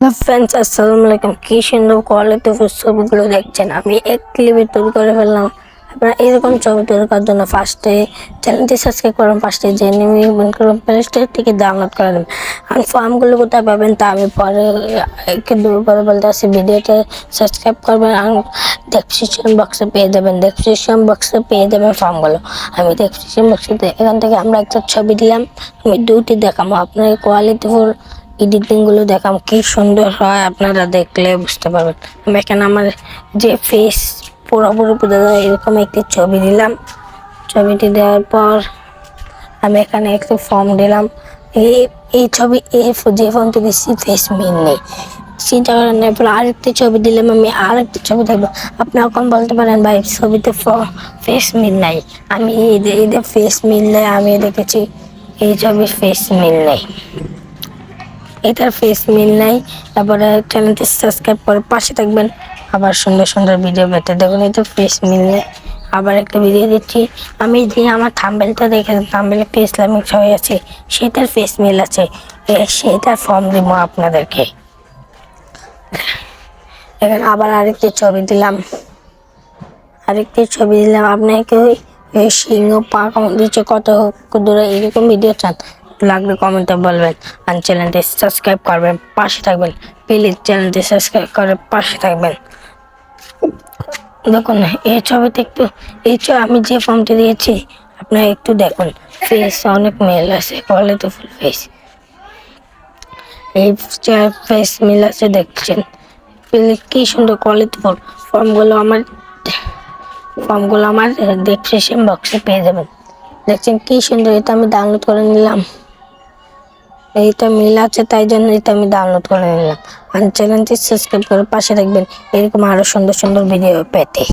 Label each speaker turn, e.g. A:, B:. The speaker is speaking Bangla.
A: ফ্রেন্ডস আসসালামু আলাইকুম। কি সুন্দর কোয়ালিটি ছবিগুলো দেখছেন, আমি এক ক্লিপে তৈরি করে ফেললাম। আপনারা এরকম ছবি তৈরি করার জন্য ফার্স্টে চ্যানেলটি সাবস্ক্রাইব করুন, ফার্স্টে জেনে নিবেন করুন, প্লে স্টোর থেকে ডাউনলোড করে নেবেন। আর ফর্মগুলো কোথায় পাবেন তা আমি পরে একটু দূর পরে বলতে আসি। ভিডিওতে সাবস্ক্রাইব করবেন আর ডেসক্রিপশন বক্সে পেয়ে যাবেন, ফর্মগুলো। আমি ডেসক্রিপশন বক্সে এখান থেকে আমরা একটা ছবি দিলাম, আমি দুটি দেখাবো আপনার কোয়ালিটিফুল এডিটিং গুলো দেখাম, কি সুন্দর হয় আপনারা দেখলে বুঝতে পারবেন। আমি এখানে আমার যে ফেস পুরোপুরি বোঝা যায় এরকম একটি ছবি দিলাম। ছবিটি দেওয়ার পর আমি এখানে একটু ফর্ম দিলাম। এই ছবি যে ফর্মটি দিচ্ছি ফেস মিল নেই, চিন্তা করেন। এরপর আরেকটি ছবি দিলাম, আমি আরেকটি ছবি দেখবো। আপনি এখন বলতে পারেন ভাই ছবিতে ফেস মিল নাই। আমি এদের ফেস মিল নেই, আমি দেখেছি এই ছবির ফেস মিল নেই, এটার ফেস মিল নাই। তারপরে চ্যানেলটি সাবস্ক্রাইব করে পাশে থাকবেন, আবার সুন্দর সুন্দর ভিডিও পেতে। দেখুন এটা ফেস মিল নেই। আবার একটা ভিডিও দিচ্ছি, আমি যে আমার থাম্বনেলটা দেখেন, থাম্বনেলে একটা ইসলামিক ছবি আছে, সেটার ফেস মিল আছে, সেটার ফর্ম দিব আপনাদেরকে। এখানে আবার আরেকটি ছবি দিলাম, আপনাকে ওই সিংহ পা কেমন দিচ্ছে, কত দূরে, এরকম ভিডিও চান লাগলে কমেন্টে বলবেন। আর চ্যানেলটি সাবস্ক্রাইব করবেন, পাশে থাকবেন। প্লিজ চ্যানেলটি সাবস্ক্রাইব করে পাশে থাকবেন। দেখুন এই ছবিতে একটু আমি যে ফর্মটি দিয়েছি আপনারা একটু দেখুন, ফেস অনেক মেল আছে, কোয়ালিটিফুল ফেস। এই ফেস মিল আছে দেখছেন, কি সুন্দর কোয়ালিটিফুল। ফর্মগুলো আমার ডেসক্রিপশন বক্সে পেয়ে যাবেন। দেখছেন কি সুন্দর, এটা আমি ডাউনলোড করে নিলাম। এইটা মিল আছে তাই জন্য এটা আমি ডাউনলোড করে নিলাম। আর চ্যানেলটি সাবস্ক্রাইব করে পাশে রাখবেন এরকম আরো সুন্দর সুন্দর ভিডিও পেতে।